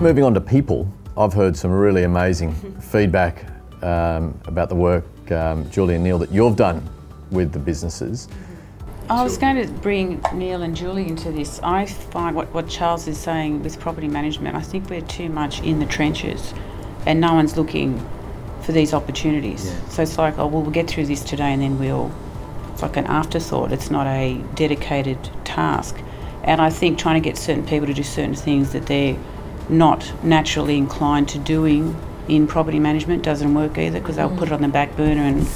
moving on to people, I've heard some really amazing feedback about the work, Julie and Neil, that you've done with the businesses. I was going to bring Neil and Julie into this. I find what Charles is saying with property management, I think we're too much in the trenches and no one's looking for these opportunities. Yeah. So it's like, oh, well, we'll get through this today and then it's like an afterthought. It's not a dedicated task. And I think trying to get certain people to do certain things that they're not naturally inclined to doing in property management doesn't work either, because they'll put it on the back burner and,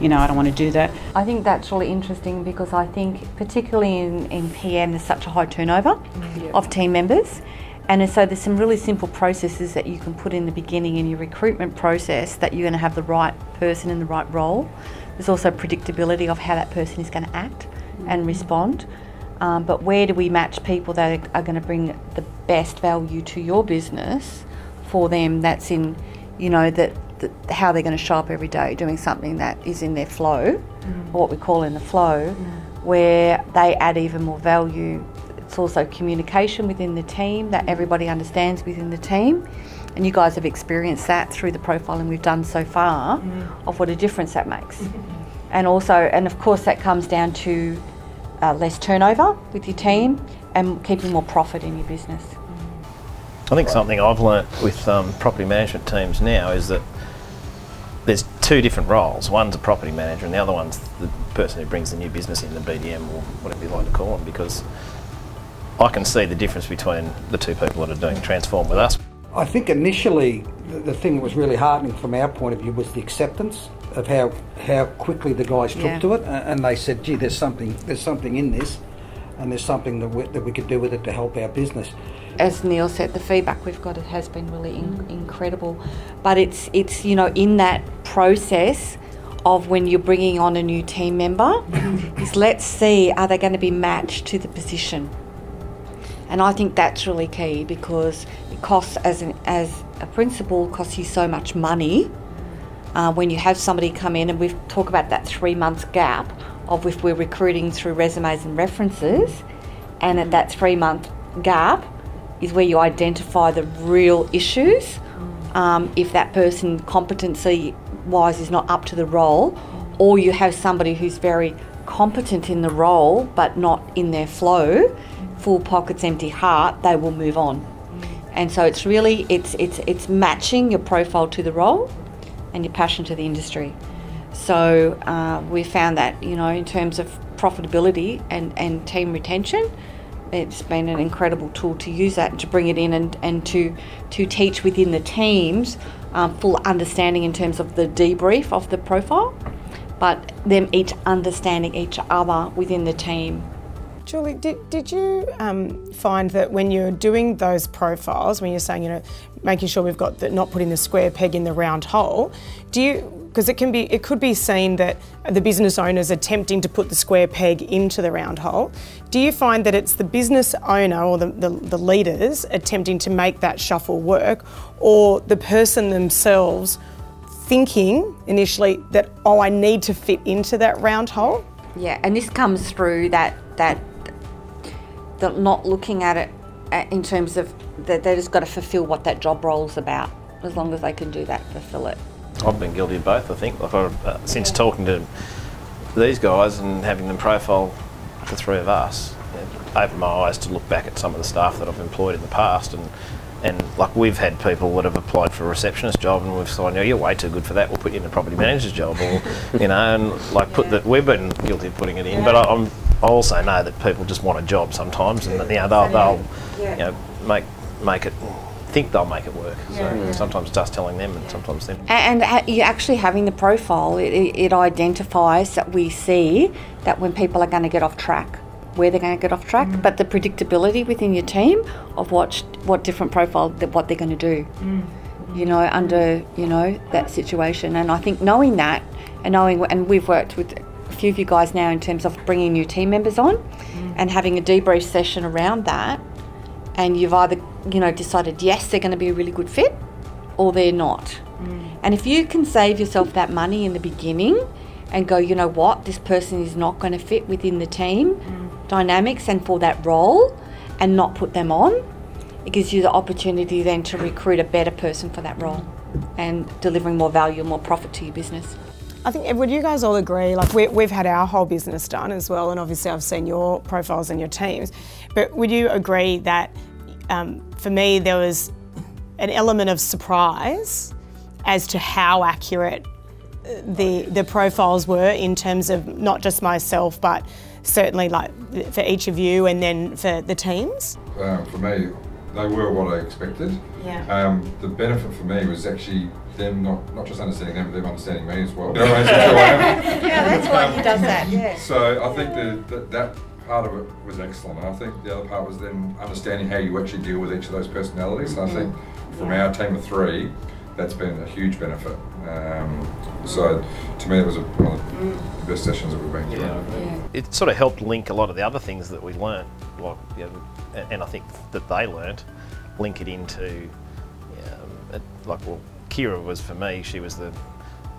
you know, I don't want to do that. I think that's really interesting because I think particularly in PM there's such a high turnover of team members, and so there's some really simple processes that you can put in the beginning in your recruitment process that you're going to have the right person in the right role. There's also predictability of how that person is going to act and respond. But where do we match people that are going to bring the best value to your business for them? That's in, you know, how they're going to show up every day doing something that is in their flow, or what we call in the flow, where they add even more value. It's also communication within the team that everybody understands within the team. And you guys have experienced that through the profiling we've done so far of what a difference that makes. And also, and of course that comes down to less turnover with your team and keeping more profit in your business. I think something I've learnt with property management teams now is that there's two different roles. One's a property manager and the other one's the person who brings the new business in, the BDM or whatever you like to call them, because I can see the difference between the two people that are doing Transform with us. I think initially the thing that was really heartening from our point of view was the acceptance of how quickly the guys took to it, and they said, gee, there's something in this, and there's something that we could do with it to help our business. As Neil said, the feedback we've got has been really incredible, but it's you know, in that process of when you're bringing on a new team member, is let's see, are they going to be matched to the position? And I think that's really key, because it costs, as a principal, costs you so much money when you have somebody come in, and we've talked about that 3 month gap of if we're recruiting through resumes and references, and at that 3 month gap is where you identify the real issues. If that person competency-wise is not up to the role, or you have somebody who's very competent in the role but not in their flow, full pockets, empty heart, they will move on. And so it's really, it's matching your profile to the role and your passion to the industry. So we found that, you know, in terms of profitability and team retention, it's been an incredible tool to use that, to bring it in and to teach within the teams full understanding in terms of the debrief of the profile, but them each understanding each other within the team. Julie, did you find that when you're doing those profiles, when you're saying, you know, making sure we've got not putting the square peg in the round hole, because it could be seen that the business owner's attempting to put the square peg into the round hole. Do you find that it's the business owner or the leaders attempting to make that shuffle work, or the person themselves thinking initially that, oh, I need to fit into that round hole? Yeah, and this comes through that not looking at it in terms of that they just got to fulfil what that job role's about. As long as they can do that, fulfil it. I've been guilty of both, I think. Since talking to these guys and having them profile the three of us, it opened my eyes to look back at some of the staff that I've employed in the past, and like we've had people that have applied for a receptionist job and we've said, no, you're way too good for that, we'll put you in a property manager's job, or you know, and like we've been guilty of putting it in, but I also know that people just want a job sometimes, and you know, they'll you know, make it, think they'll make it work. So sometimes it's us telling them, and sometimes them. And you actually having the profile, it identifies that we see that when people are going to get off track, where they're going to get off track, but the predictability within your team of what different profile, what they're going to do, you know, under, you know, that situation. And I think knowing that, and we've worked with a few of you guys now in terms of bringing new team members on and having a debrief session around that, and you've either, you know, decided yes, they're going to be a really good fit, or they're not. And if you can save yourself that money in the beginning and go, you know what, this person is not going to fit within the team dynamics and for that role, and not put them on, it gives you the opportunity then to recruit a better person for that role and delivering more value and more profit to your business. I think, would you guys all agree, like we've had our whole business done as well, and obviously I've seen your profiles and your teams, but would you agree that for me there was an element of surprise as to how accurate the profiles were in terms of not just myself, but certainly like for each of you and then for the teams? For me, they were what I expected. Yeah. The benefit for me was actually them not just understanding them, but them understanding me as well. You know, that's who I am. Yeah, that's why he does that, yeah. So I think that part of it was excellent. And I think the other part was then understanding how you actually deal with each of those personalities. And I think from our team of 3, that's been a huge benefit. So to me, it was one of the best sessions that we've been through. Yeah. It sort of helped link a lot of the other things that we learnt, like, you know, and I think that they learnt, link it into, like, well, Kira was, for me, she was the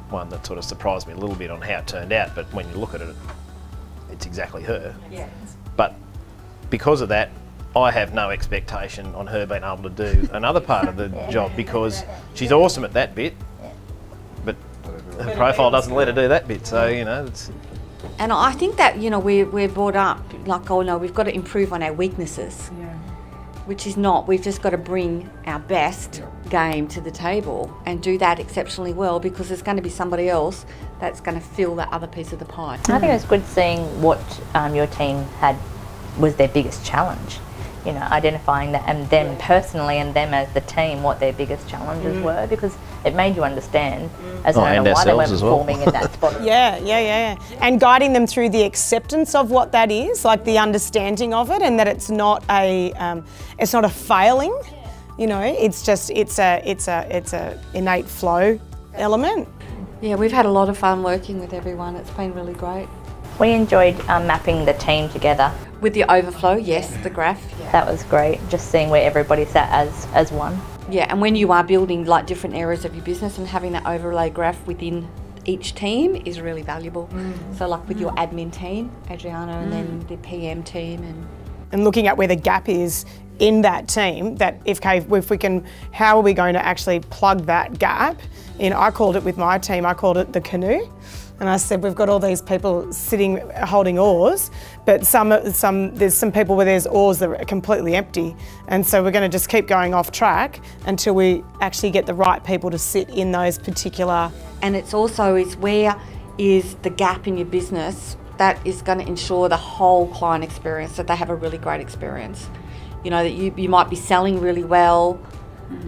one that sort of surprised me a little bit on how it turned out, but when you look at it, it's exactly her. Yeah. But because of that, I have no expectation on her being able to do another part of the job, because she's awesome at that bit, but her profile doesn't let her do that bit, so, you know, it's... And I think that, you know, we're brought up like, oh no, we've got to improve on our weaknesses. Yeah. Which is not. We've just got to bring our best game to the table and do that exceptionally well, because there's going to be somebody else that's going to fill that other piece of the pie. I think it was good seeing what your team had was their biggest challenge. You know, identifying that, and them personally and them as the team, what their biggest challenges were, because it made you understand as I don't know why they weren't performing in that spot. Yeah. And guiding them through the acceptance of what that is, like the understanding of it, and that it's not a failing. You know, it's a innate flow element. Yeah, we've had a lot of fun working with everyone. It's been really great. We enjoyed mapping the team together. With the overflow, yes, the graph. That was great, just seeing where everybody sat as one. Yeah, and when you are building like different areas of your business and having that overlay graph within each team is really valuable. So like with your admin team, Adriana, and then the PM team, and looking at where the gap is in that team, that if we can, how are we going to actually plug that gap? I called it with my team, I called it the canoe. And I said, we've got all these people sitting holding oars, but there's some people where there's oars that are completely empty. And so we're going to just keep going off track until we actually get the right people to sit in those particular. And it's also where is the gap in your business that is going to ensure the whole client experience, that they have a really great experience. You know, that you might be selling really well,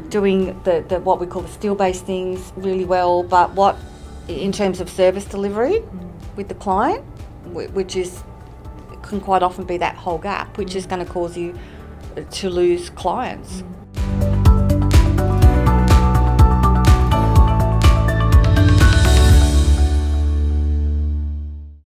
doing the what we call the skill-based things really well, but what in terms of service delivery with the client, which can quite often be that whole gap, which is going to cause you to lose clients.